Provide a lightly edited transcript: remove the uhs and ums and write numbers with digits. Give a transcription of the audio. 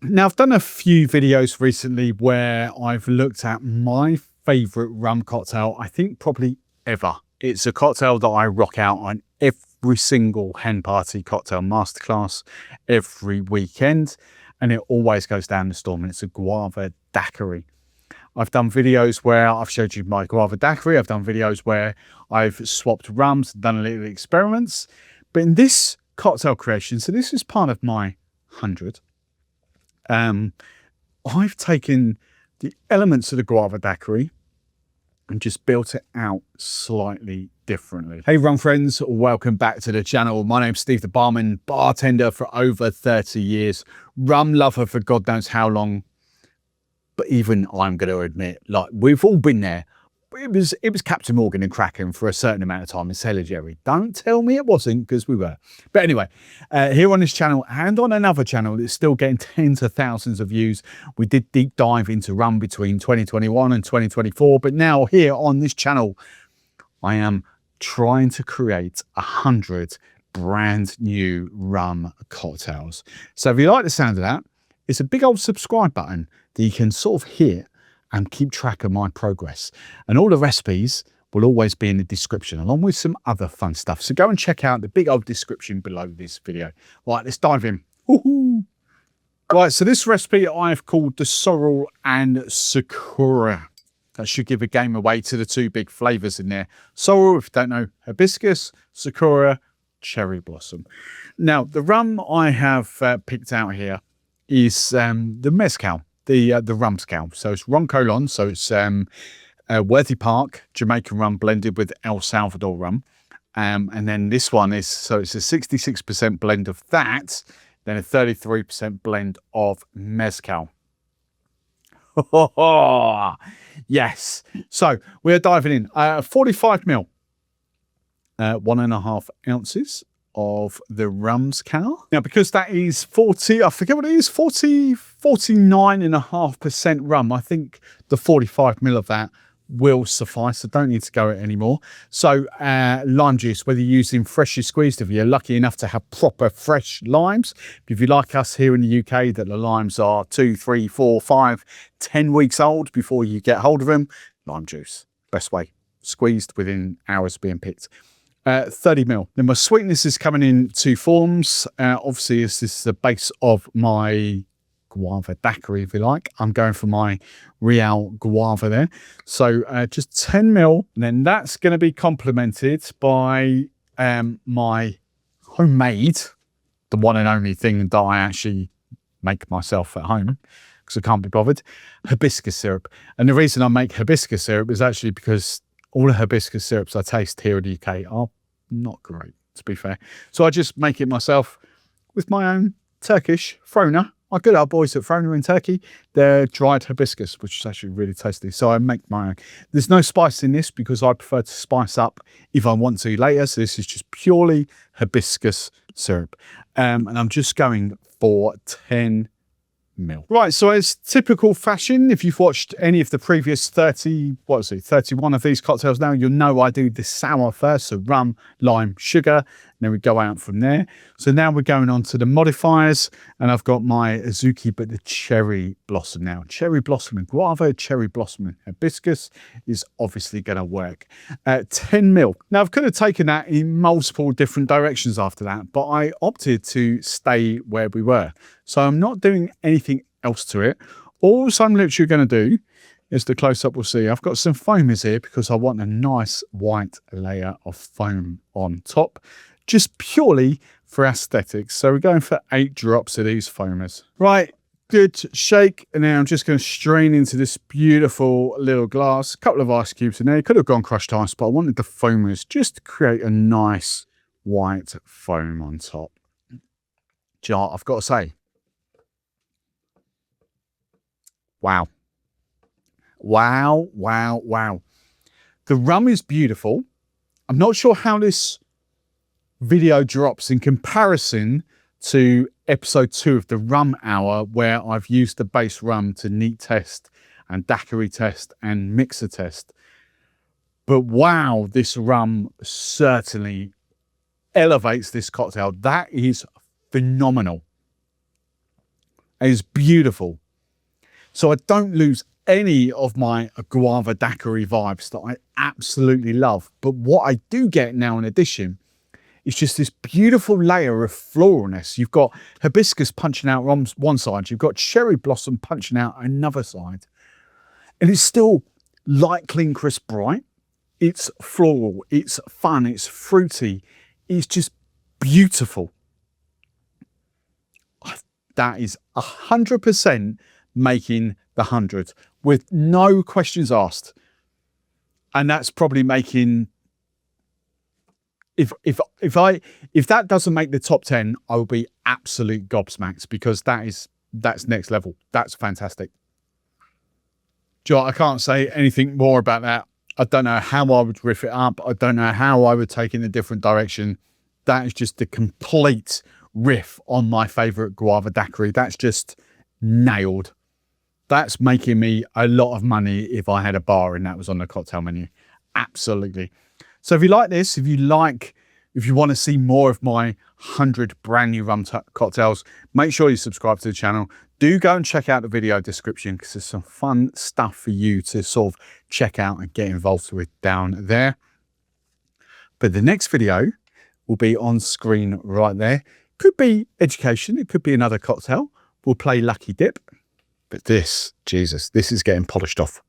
Now, I've done a few videos recently where I've looked at my favorite rum cocktail, I think probably ever. It's a cocktail that I rock out on every single hen party cocktail masterclass every weekend, and it always goes down the storm, and it's a Guava Daiquiri. I've done videos where I've showed you my Guava Daiquiri. I've done videos where I've swapped rums, done a little experiments. But in this cocktail creation, so this is part of my 100, I've taken the elements of the Guava Daiquiri and just built it out slightly differently. Hey rum friends, welcome back to the channel. My name's Steve the Barman, bartender for over 30 years, rum lover for God knows how long. But even I'm going to admit, like, we've all been there. It was Captain Morgan and Kraken for a certain amount of time in Sailor Jerry. Don't tell me it wasn't, because we were. But anyway, here on this channel and on another channel that's still getting tens of thousands of views, we did deep dive into rum between 2021 and 2024. But now here on this channel, I am trying to create 100 brand new rum cocktails. So if you like the sound of that, it's a big old subscribe button that you can sort of hit and keep track of my progress. And all the recipes will always be in the description, along with some other fun stuff. So go and check out the big old description below this video. Right, let's dive in. Woohoo! Right, so this recipe I've called the Sorrel and Sakura. That should give a game away to the two big flavors in there. Sorrel, if you don't know, hibiscus, Sakura, cherry blossom. Now, the rum I have picked out here is the mezcal. The rum scale. So it's Ron Colón. So it's Worthy Park Jamaican rum blended with El Salvador rum. And then this one is, so it's a 66% blend of that, then a 33% blend of mezcal. Yes. So we're diving in. 45 ml, 1.5 ounces of the rum's cow. Now, because that is 40, I forget what it is, 49.5% rum. I think the 45 ml of that will suffice. I don't need to go it anymore. So lime juice, whether you're using freshly squeezed, if you're lucky enough to have proper fresh limes. If you like us here in the UK, that the limes are 2, 3, 4, 5, 10 weeks old before you get hold of them, lime juice, best way, squeezed within hours of being picked. 30 ml. Then my sweetness is coming in two forms. Obviously, this is the base of my Guava Daiquiri, if you like. I'm going for my REA L Guava there. So just 10 ml. And then that's going to be complemented by my homemade, the one and only thing that I actually make myself at home, because I can't be bothered, hibiscus syrup. And the reason I make hibiscus syrup is actually because all the hibiscus syrups I taste here in the UK are not great, to be fair. So I just make it myself with my own Turkish Frona. Our good old boys at Frona in Turkey, they're dried hibiscus, which is actually really tasty. So I make my own. There's no spice in this because I prefer to spice up if I want to later. So this is just purely hibiscus syrup. And I'm just going for 10 ml. Right, so as typical fashion, if you've watched any of the previous 31 of these cocktails now, you'll know I do the sour first, so rum, lime, sugar, and then we go out from there. So now we're going on to the modifiers, and I've got my Asuki, but the cherry blossom now. Cherry blossom and guava, cherry blossom and hibiscus is obviously going to work. 10 ml. Now, I could have taken that in multiple different directions after that, but I opted to stay where we were. So I'm not doing anything else to it. All I'm literally going to do is the close-up we'll see. I've got some foamers here because I want a nice white layer of foam on top, just purely for aesthetics. So we're going for 8 drops of these foamers. Right, good shake. And now I'm just going to strain into this beautiful little glass. A couple of ice cubes in there. Could have gone crushed ice, but I wanted the foamers just to create a nice white foam on top. Jar, I've got to say, wow. Wow, wow, wow. The rum is beautiful. I'm not sure how this video drops in comparison to episode 2 of the Rum Hour, where I've used the base rum to neat test and daiquiri test and mixer test. But wow, this rum certainly elevates this cocktail. That is phenomenal. It's beautiful. So I don't lose any of my Guava Daiquiri vibes that I absolutely love. But what I do get now in addition is just this beautiful layer of floralness. You've got hibiscus punching out on one side. You've got cherry blossom punching out another side. And it's still light, clean, crisp, bright. It's floral. It's fun. It's fruity. It's just beautiful. That is 100% making the 100 with no questions asked. And that's probably making, if that doesn't make the top 10, I will be absolute gobsmacked, because that's next level. That's fantastic. Joe, I can't say anything more about that. I don't know how I would riff it up. I don't know how I would take it in a different direction. That is just the complete riff on my favorite Guava Daiquiri. That's just nailed. That's making me a lot of money if I had a bar and that was on the cocktail menu. Absolutely. So if you like this, if you want to see more of my 100 brand new rum cocktails, make sure you subscribe to the channel. Do go and check out the video description, because there's some fun stuff for you to sort of check out and get involved with down there. But the next video will be on screen right there. Could be education. It could be another cocktail. We'll play Lucky Dip. But this, Jesus, this is getting polished off.